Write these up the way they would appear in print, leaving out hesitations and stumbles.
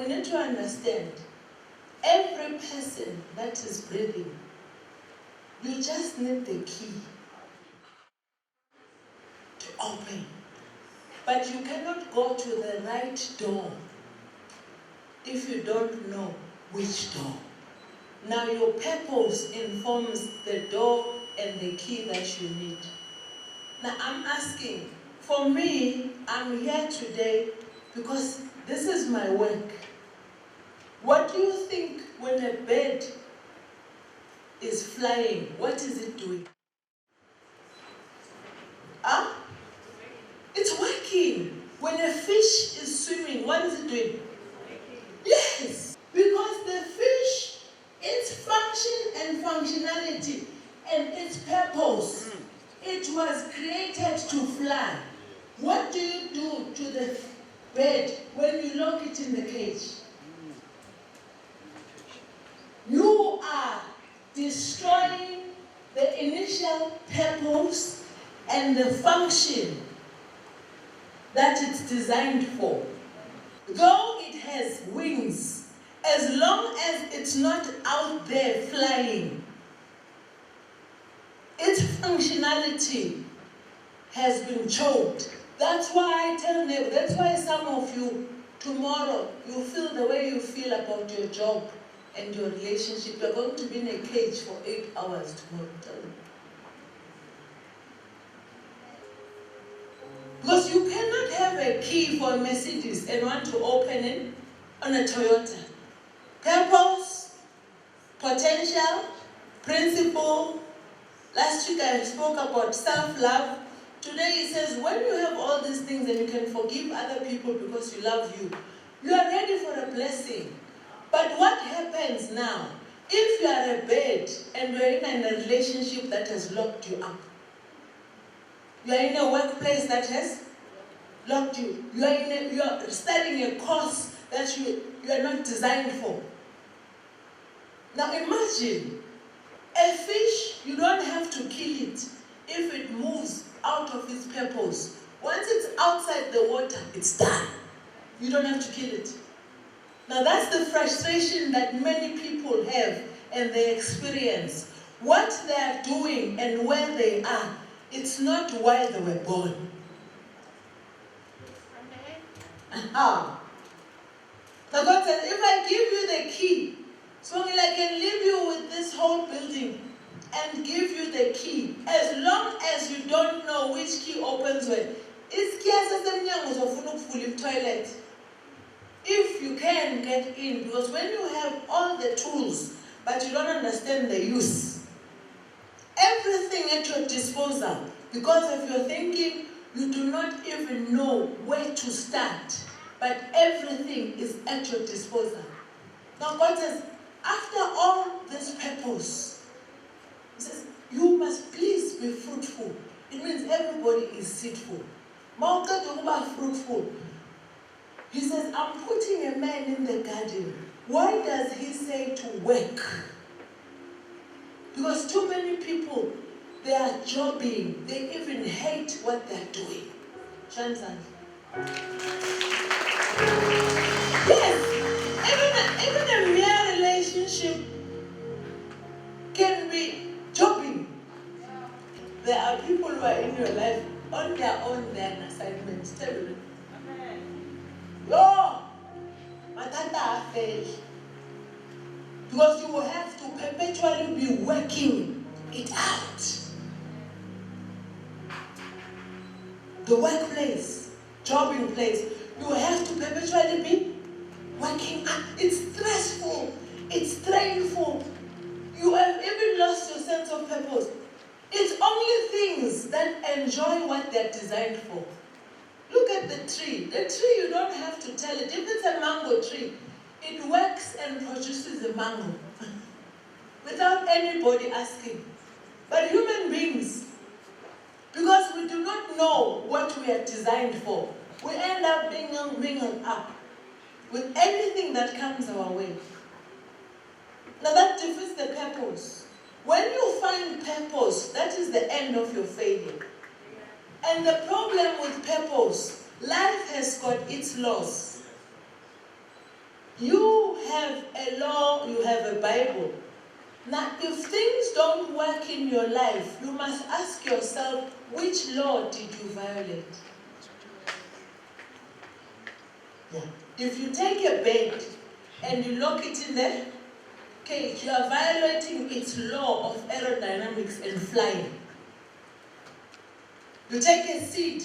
we need to understand, every person that is breathing, you just need the key to open. But you cannot go to the right door if you don't know which door. Now your purpose informs the door and the key that you need. Now I'm asking, for me, I'm here today because this is my work. What do you think when a bird is flying, what is it doing? Huh? It's working. When a fish is swimming, what is it doing? Yes, because the fish, its function and functionality and its purpose, it was created to fly. What do you do to the bird when you lock it in the cage? You are destroying the initial purpose and the function that it's designed for. Though it has wings, as long as it's not out there flying, its functionality has been choked. That's why I tell them, that's why some of you, tomorrow, you feel the way you feel about your job and your relationship. You're going to be in a cage for 8 hours tomorrow. Tell them. Because you cannot have a key for a Mercedes and want to open it on a Toyota. Purpose, potential, principle. Last week I spoke about self-love. Today it says when you have all these things and you can forgive other people because you love you, you are ready for a blessing. But what happens now? If you are a bird and you are in a relationship that has locked you up, you are in a workplace that has locked you. You are studying a course that you are not designed for. Now imagine, a fish, you don't have to kill it if it moves out of its purpose. Once it's outside the water, it's done. You don't have to kill it. Now that's the frustration that many people have and they experience. What they are doing and where they are, it's not why they were born. Now God says, if I give you the key, so I can leave you with this whole building and give you the key, as long as you don't know which key opens where. It's toilet. If you can get in, because when you have all the tools, but you don't understand the use, everything at your disposal, because of your thinking, you do not even know where to start, but everything is at your disposal. Now God says, after all this purpose, He says, you must please be fruitful. It means everybody is seedful. Fruitful. He says, I'm putting a man in the garden. Why does he say to work? Because too many people, they are jobbing. They even hate what they're doing. Chanson. Yes, even a mere relationship can be jobbing. There are people who are in your life on their own, they're an assignment. Tell them. Yo, matata fail. Because you will have to perpetually be working it out. The workplace, jobbing place, you will have to perpetually be working out. It's stressful, it's strainful. You have even lost your sense of purpose. It's only things that enjoy what they're designed for. Look at the tree. The tree, you don't have to tell it. If it's a mango tree, it works and produces a mango without anybody asking. But human beings, because we do not know what we are designed for, we end up being up with anything that comes our way. Now that defeats the purpose. When you find purpose, that is the end of your failure. And the problem with purpose, life has got its laws. You have a law, you have a Bible. Now, if things don't work in your life, you must ask yourself, which law did you violate? Yeah. If you take a bed and you lock it in there, okay, you are violating its law of aerodynamics and flying. You take a seed,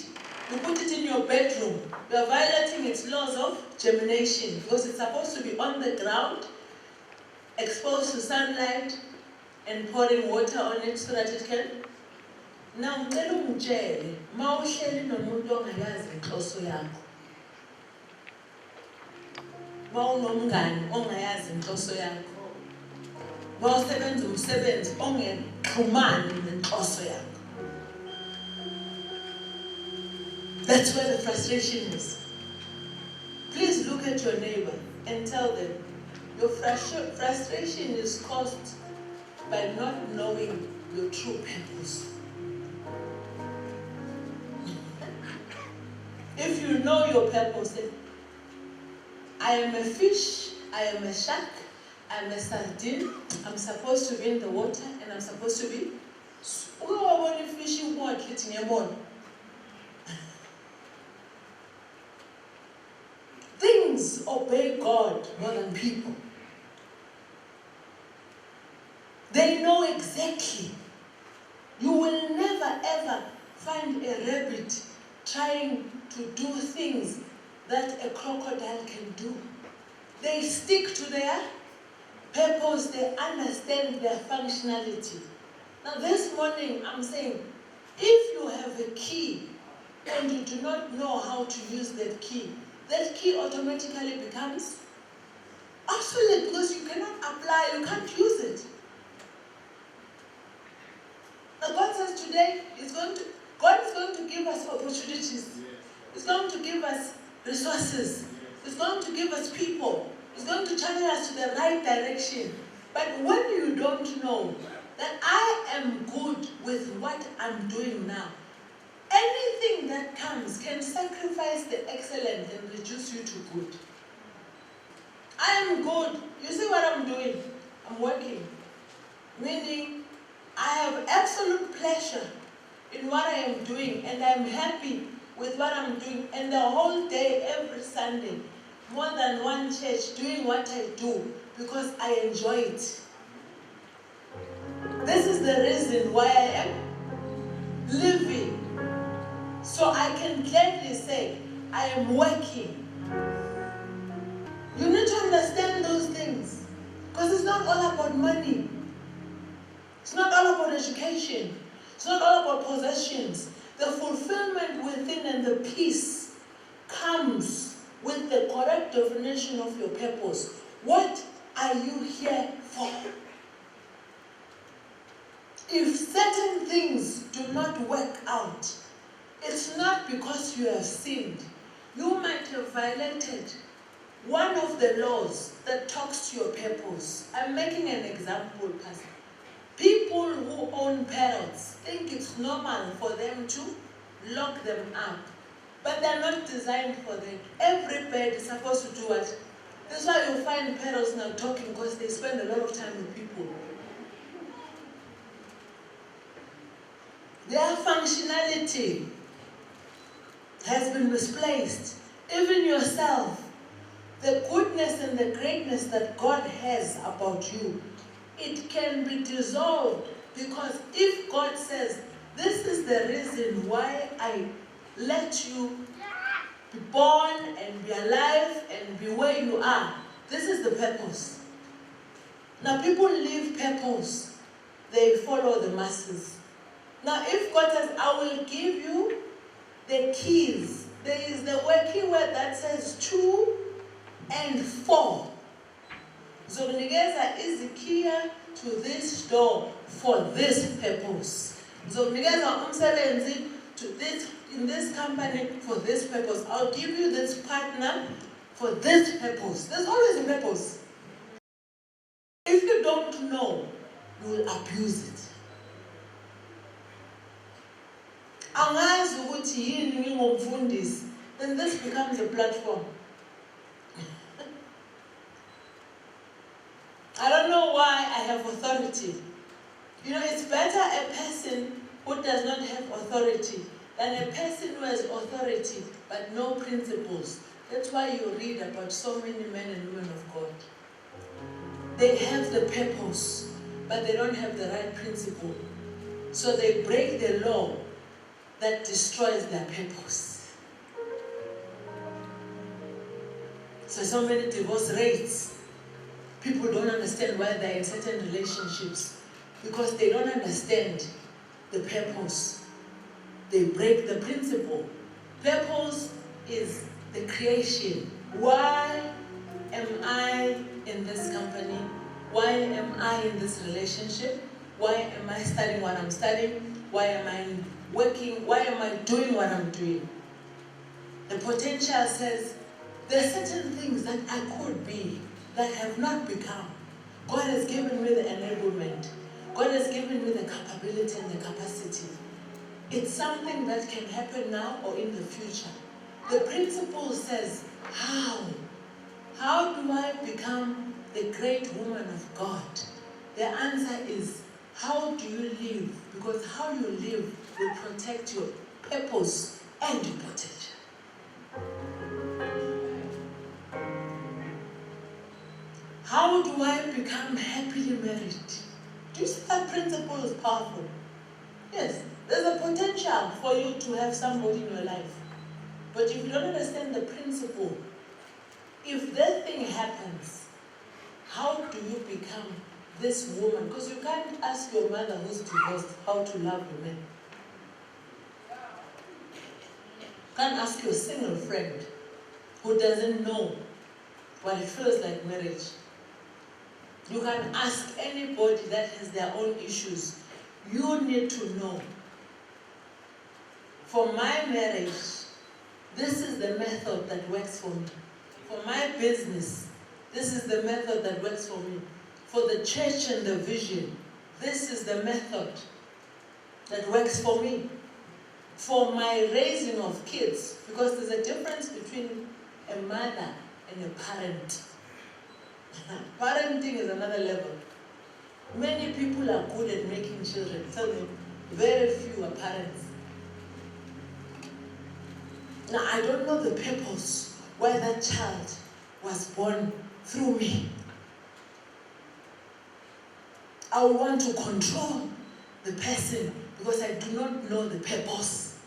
you put it in your bedroom, you are violating its laws of germination because it's supposed to be on the ground, exposed to sunlight, and pouring water on it so that it can. Now, ngicela ungitshele, mawuhleli nomuntu ongayazi inhloso yakho. Mawunomngani ongayazi inhloso yakho. Mawusebenza umsebenzi ongexhumani nenhloso yakho. That's where the frustration is. Please look at your neighbor and tell them, your frustration is caused by not knowing your true purpose. If you know your purpose, I am a fish, I am a shark, I am a sardine, I'm supposed to be in the water and I'm supposed to be fishing water. Things obey God more than people. They know exactly. You will never ever find a rabbit trying to do things that a crocodile can do. They stick to their purpose, they understand their functionality. Now this morning I'm saying, if you have a key and you do not know how to use that key automatically becomes obsolete because you cannot apply, you can't use it. Now God says today, God is going to give us opportunities. He's going to give us resources. He's going to give us people. He's going to channel us to the right direction. But when you don't know that I am good with what I'm doing now, anything that comes can sacrifice the excellent and reduce you to good. I am good. You see what I'm doing? I'm working. Meaning, I have absolute pleasure in what I am doing and I'm happy with what I'm doing. And the whole day, every Sunday, more than one church doing what I do because I enjoy it. This is the reason why I am living. So I can gladly say, I am working. You need to understand those things. Because it's not all about money. It's not all about education. It's not all about possessions. The fulfillment within and the peace comes with the correct definition of your purpose. What are you here for? If certain things do not work out, it's not because you have sinned. You might have violated one of the laws that talks to your purpose. I'm making an example, Pastor. People who own parrots think it's normal for them to lock them up. But they're not designed for that. Every bird is supposed to do what? That's why you find parrots now talking, because they spend a lot of time with people. Their functionality has been misplaced. Even yourself, the goodness and the greatness that God has about you, it can be dissolved, because if God says, this is the reason why I let you be born and be alive and be where you are, this is the purpose. Now people leave purpose, they follow the masses. Now if God says, I will give you the keys, there is the working word that says 2 and 4. Zokunikeza izikiya to this door for this purpose. Zokunikeza umsebenzi to this, in this company for this purpose. I'll give you this partner for this purpose. There's always a purpose. If you don't know, you will abuse it. Angazi ukuthi yini ngingumfundisi, then this becomes a platform. I don't know why I have authority. You know, it's better a person who does not have authority than a person who has authority but no principles. That's why you read about so many men and women of God. They have the purpose, but they don't have the right principle. So they break the law that destroys their purpose. So many divorce rates. People don't understand why they're in certain relationships because they don't understand the purpose. They break the principle. Purpose is the creation. Why am I in this company? Why am I in this relationship? Why am I studying what I'm studying? Why am I working? Why am I doing what I'm doing? The potential says, there are certain things that I could be that have not become. God has given me the enablement. God has given me the capability and the capacity. It's something that can happen now or in the future. The principle says, how? How do I become the great woman of God? The answer is, how do you live? Because how you live will protect your purpose and your potential. How do I become happily married? Do you see that principle is powerful? Yes, there's a potential for you to have somebody in your life. But if you don't understand the principle, if that thing happens, how do you become this woman? Because you can't ask your mother who's divorced how to love a man. You can't ask your single friend who doesn't know what it feels like marriage. You can ask anybody that has their own issues. You need to know. For my marriage, this is the method that works for me. For my business, this is the method that works for me. For the church and the vision, this is the method that works for me. For my raising of kids, because there's a difference between a mother and a parent. Parenting is another level. Many people are good at making children. Tell me, very few are parents. Now, I don't know the purpose why that child was born through me. I want to control the person because I do not know the purpose.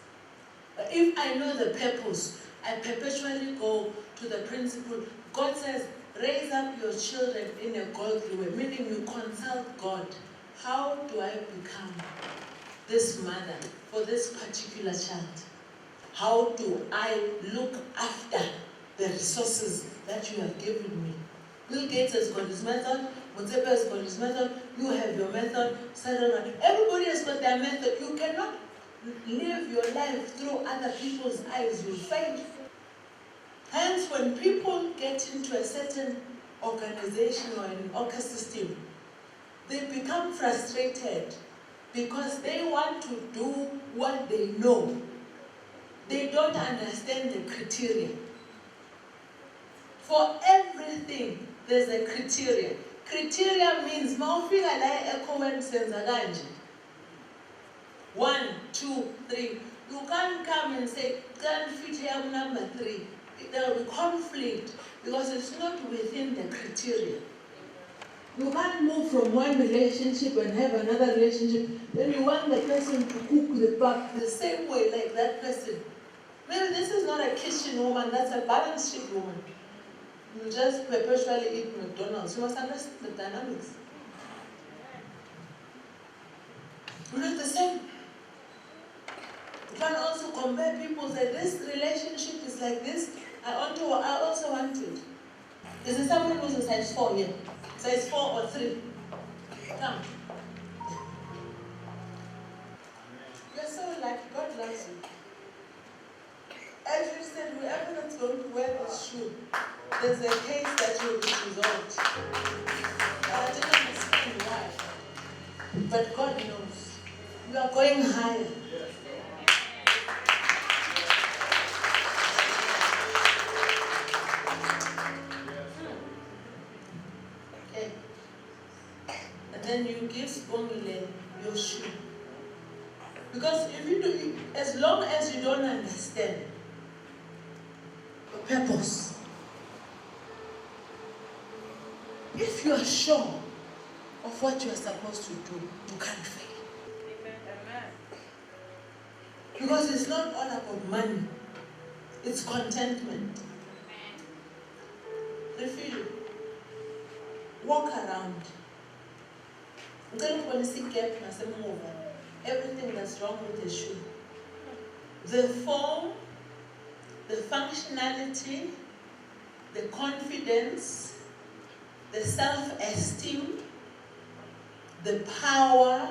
But if I know the purpose, I perpetually go to the principle. God says, raise up your children in a godly way, meaning you consult God. How do I become this mother for this particular child? How do I look after the resources that you have given me? Bill Gates has got his method, Motsepe has got his method, you have your method, etc. Everybody has got their method. You cannot live your life through other people's eyes. You'll fail. Hence, when people get into a certain organization or an ecosystem, they become frustrated because they want to do what they know. They don't understand the criteria. For everything, there's a criteria. Criteria means, maufika la Ecoan senza kanje. 1, 2, 3. You can't come and say, can't fit here number 3. There will be conflict because it's not within the criteria. You can't move from one relationship and have another relationship. Then you want the person to cook the pap the same way like that person. Maybe this is not a kitchen woman, that's a balance sheet woman. You just perpetually eat McDonald's. You must understand the dynamics. We're not the same. You can also compare people, say this relationship is like this. I also want it. Is there someone who's a size 4 here? Size 4 or 3? Come. You're so lucky. God loves you. As you said, whoever that's going to wear this shoe, there's a case that will be resolved. I didn't understand why. But God knows. You are going higher. Okay. then you give Spongile your shoe. Because if you do, as long as you don't understand the purpose, if you are sure of what you are supposed to do, you can't fail. Amen. Because it's not all about money, it's contentment. Refill. Walk around. Everything that's wrong with the shoe. The form, the functionality, the confidence, the self-esteem, the power,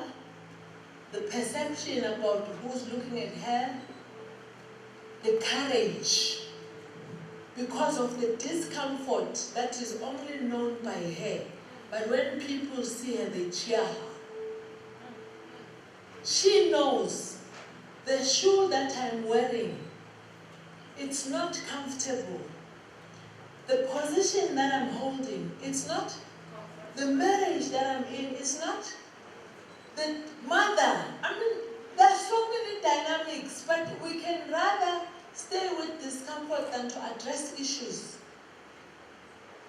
the perception about who's looking at her, the courage, because of the discomfort that is only known by her. But when people see her, they cheer her. She knows the shoe that I'm wearing, it's not comfortable. The position that I'm holding, it's not. The marriage that I'm in, it's not. The mother, there are so many dynamics, but we can rather stay with discomfort than to address issues.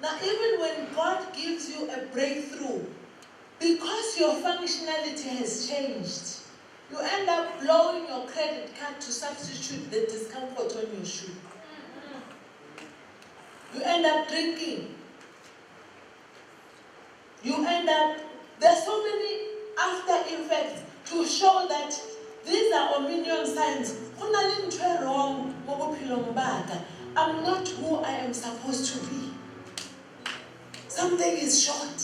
Now, even when God gives you a breakthrough, because your functionality has changed, you end up blowing your credit card to substitute the discomfort on your shoe. You end up drinking. You end up, there's so many after effects to show that these are omnium signs. I'm not who I am supposed to be. Something is short.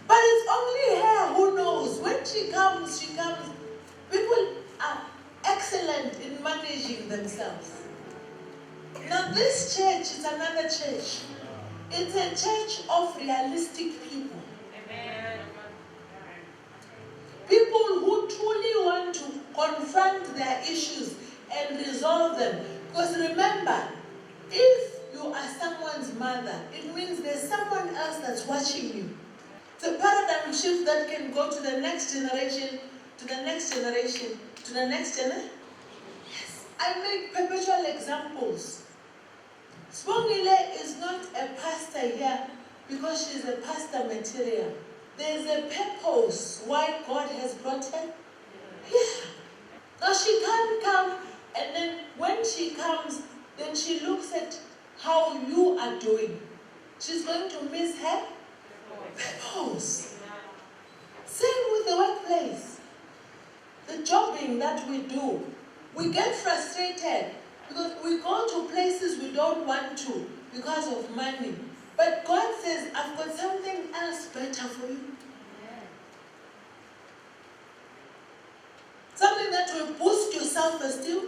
But it's only her who knows. When she comes, people are excellent in managing themselves. Now this church is another church. It's a church of realistic people. Amen. People who truly want to confront their issues and resolve them. Because remember, if you are someone's mother, it means there's someone else that's watching you. It's a paradigm shift that can go to the next generation, to the next generation, to the next generation. Yes. I make perpetual examples. Spongile is not a pastor here because she's a pastor material. There's a purpose why God has brought her. Yeah. Now she can't come, and then when she comes, then she looks at how you are doing. She's going to miss her purpose. Same with the workplace. The jobbing that we do. We get frustrated because we go to places we don't want to because of money. But God says, I've got something else better for you. Something that will boost your self-esteem,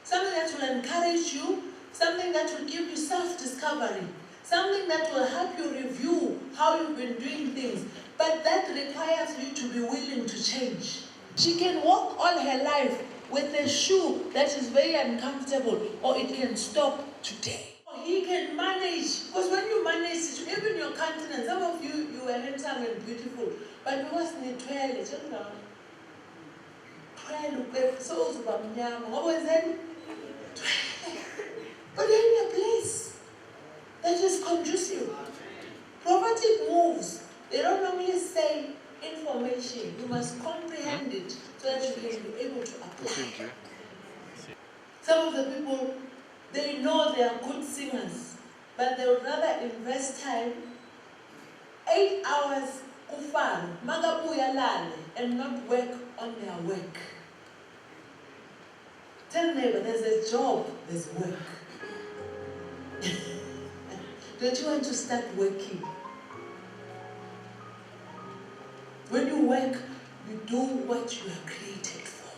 something that will encourage you, something that will give you self-discovery, something that will help you review how you've been doing things. But that requires you to be willing to change. She can walk all her life with a shoe that is very uncomfortable, or it can stop today. He can manage, because when you manage, even your countenance, some of you were handsome and beautiful, but you was in the toilet, but you're in a place that is conducive. Prophetic moves, they don't normally say information. You must comprehend it so that you can be able to apply. Some of the people, they know they are good singers, but they would rather invest time, 8 hours, and not work on their work. Tell neighbor, there's a job, there's work. Don't you want to start working? When you work, you do what you are created for.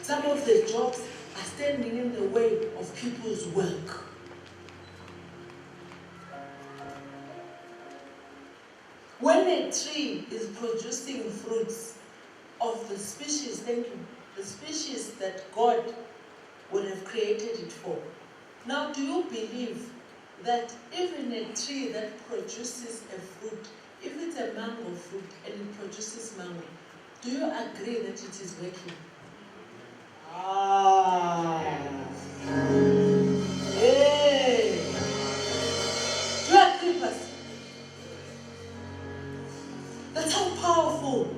Some of the jobs are standing in the way of people's work. When a tree is producing fruits of the species, the species that God would have created it for. Now, do you believe that even a tree that produces a fruit, if it's a mango fruit and it produces mango, do you agree that it is working? Hey. Do you agree, Pastor? That's how powerful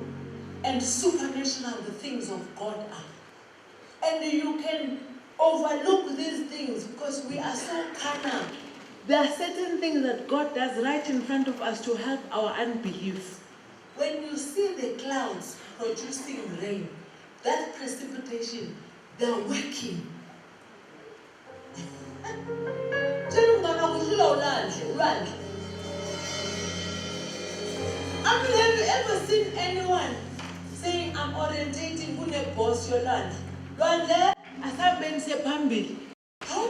and supernatural the things of God are. And you can overlook these things because we are so carnal. There are certain things that God does right in front of us to help our unbelief. When you see the clouds producing rain, that precipitation, they're working. I mean, have you ever seen anyone saying, I'm orientating kune boss your land? How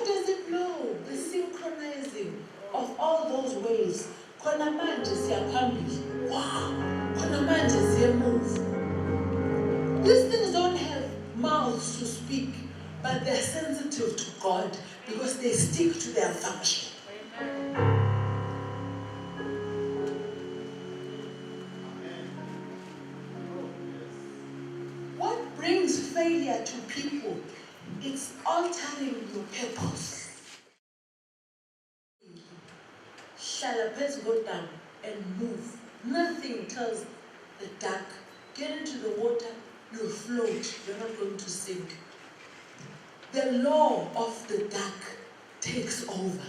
does it know the synchronizing of all those waves? Khona manje siyaphambili. Wow. Khona manje siyamove. These things don't have mouths to speak, but they're sensitive to God because they stick to their function. What brings failure to people? It's altering your purpose. Let's go down and move. Nothing tells the duck, get into the water, you'll float, you're not going to sink. The law of the duck takes over.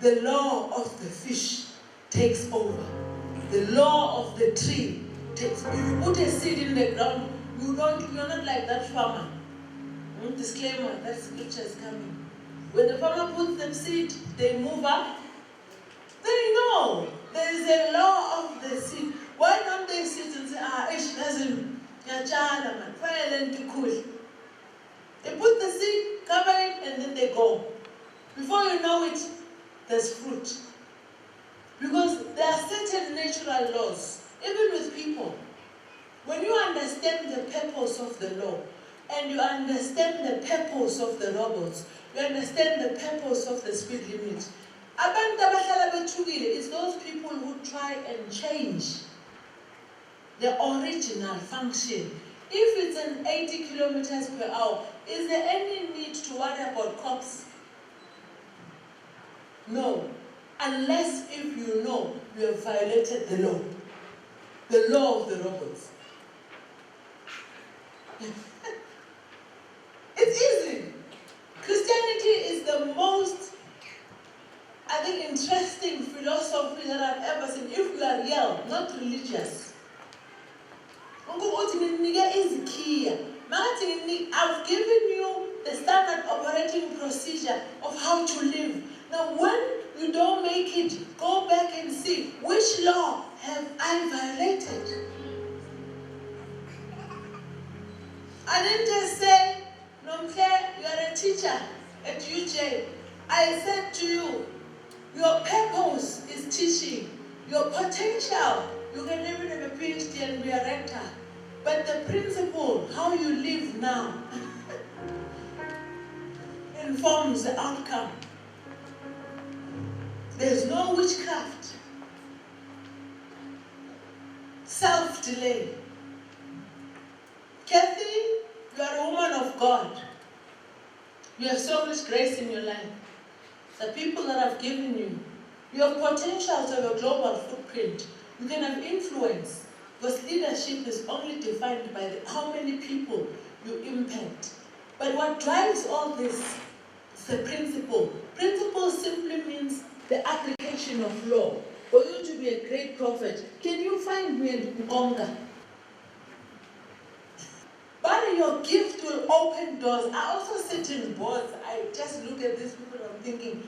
The law of the fish takes over. The law of the tree takes over. If you put a seed in the ground, you're not like that farmer. Disclaimer, that scripture is coming. When the farmer puts the seed, they move up. They know there is a law of the seed. Why don't they sit and say, it doesn't, man, cool. They put the seed, cover it, and then they go. Before you know it, there's fruit. Because there are certain natural laws, even with people. When you understand the purpose of the law, and you understand the purpose of the robots, you understand the purpose of the speed limit. It's those people who try and change the original function. If it's an 80 kilometers per hour, is there any need to worry about cops? No. Unless if you know you have violated the law of the robots. It's easy. Christianity is the most, I think, interesting philosophy that I've ever seen. If you are real, not religious. I've given you the standard operating procedure of how to live. Now, when you don't make it, go back and see which law have I violated. I didn't just say, Nomke, you are a teacher at UJ. I said to you, your purpose is teaching. Your potential, you can even have a PhD and be a rector. But the principle, how you live now, informs the outcome. There's no witchcraft. Self-delay. Cathy, you are a woman of God. You have so much grace in your life. The people that I've given you, you have potential to have a global footprint. You can have influence. Because leadership is only defined by how many people you impact. But what drives all this is the principle. Principle simply means the application of law. For you to be a great prophet, can you find me in Ngonga? But your gift will open doors. I also sit in boards. I just look at these people and I'm thinking,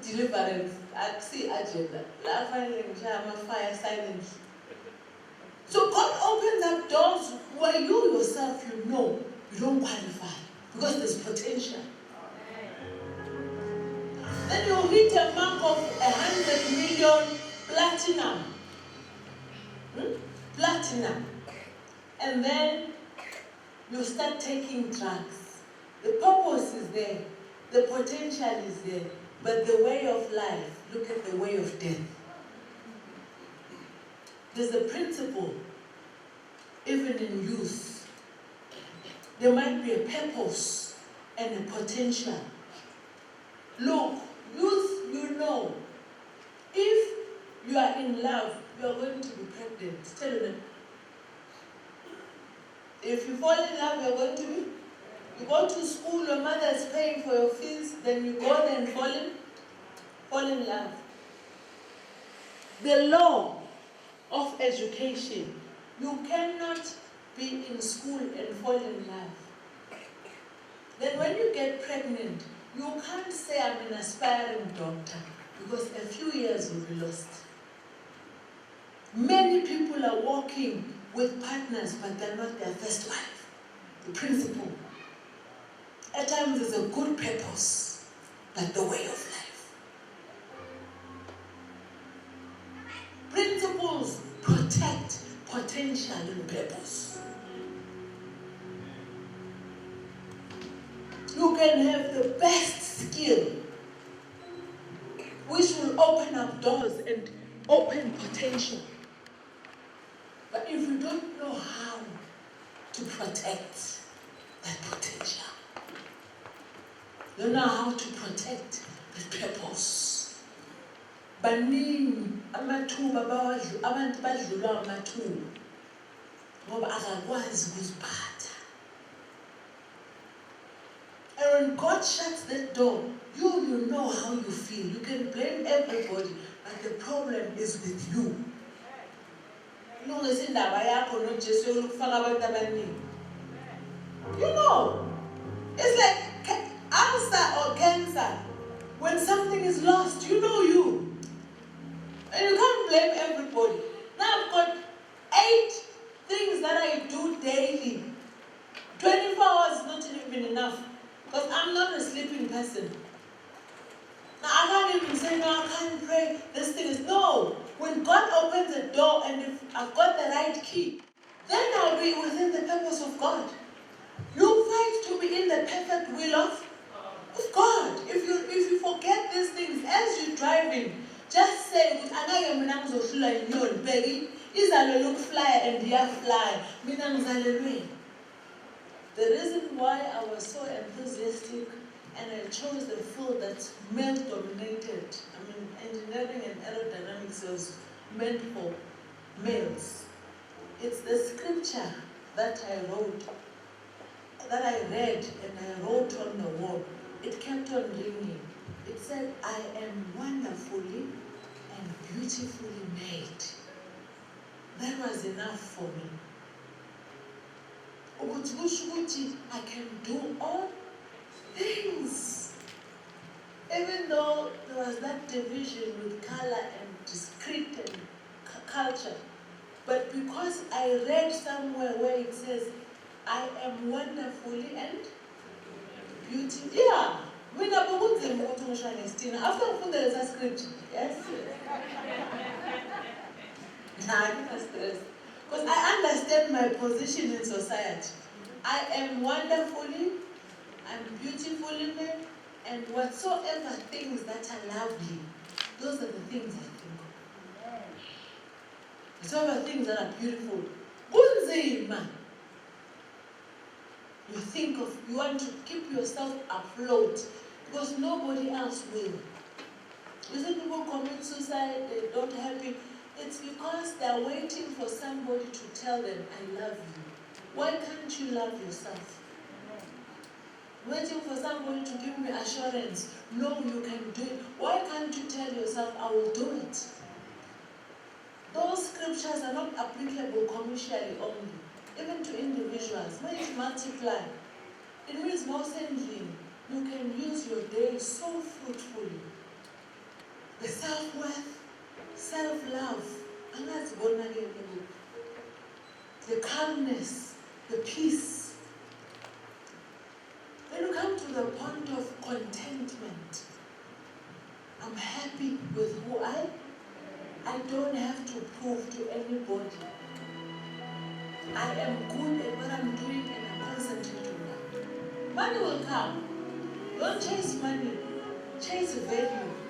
deliverance, I see agenda. Fire silence. So God opens up doors where you yourself, you know, you don't qualify because there's potential. Then you hit a mark of 100 million platinum. Platinum. And then you start taking drugs. The purpose is there. The potential is there. But the way of life, look at the way of death. There's a principle, even in youth. There might be a purpose and a potential. Look, youth, you know, if you are in love, you are going to be pregnant. Tell them. If you fall in love, you are going to be. You go to school, your mother is paying for your fees, then you go there and fall in love. The law of education, you cannot be in school and fall in love. Then when you get pregnant, you can't say I'm an aspiring doctor, because a few years will be lost. Many people are walking with partners, but they're not their first wife. The principle. At times there's a good purpose, but the way of life. Principles protect potential and purpose. You can have the best skill, which will open up doors and open potential. But if you don't know how to protect that potential, you don't know how to protect the purpose. Baningi amathuba abantu badlula amathuba ngoba akakwazi ukuziphatha. And when God shuts that door, you know how you feel. You can blame everybody, but the problem is with you. You know, it's like ulcer or cancer. When something is lost, you know you. And you can't blame everybody. Now I've got 8 things that I do daily. 24 hours is not even enough, because I'm not a sleeping person. Now I can't even say, no, I can't pray. This thing is, no. When God opens the door and if I've got the right key, then I'll be within the purpose of God. You fight to be in the perfect will of God. If you forget these things as you're driving, just say, fly and ya fly. The reason why I was so enthusiastic and I chose the field that's male-dominated, engineering and aerodynamics was meant for males. It's the scripture that I wrote, that I read and I wrote on the wall. It kept on ringing. It said, I am wonderfully and beautifully made. That was enough for me. I can do all things. Even though there was that division with color and discrete and culture. But because I read somewhere where it says, I am wonderfully and beautiful. Yeah. After I found the scripture, yes. I didn't stress. Because I understand my position in society. I am wonderfully, I'm beautifully made, and whatsoever things that are lovely, those are the things I think of. Whatsoever things that are beautiful, kunzima. You think of, you want to keep yourself afloat, because nobody else will. You see people commit suicide, they don't have it. It's because they're waiting for somebody to tell them, I love you. Why can't you love yourself? Waiting for somebody to give me assurance, no, you can do it. Why can't you tell yourself, I will do it? Those scriptures are not applicable commercially only, even to individuals. When you multiply, it means most ending, you can use your day so fruitfully. The self-worth, self-love, and that's born again. The calmness, the peace. When you come to the point of contentment, I'm happy with who I don't have to prove to anybody. I am good at what I'm doing and I'm concentrating on. Money will come. Don't chase money. Chase value.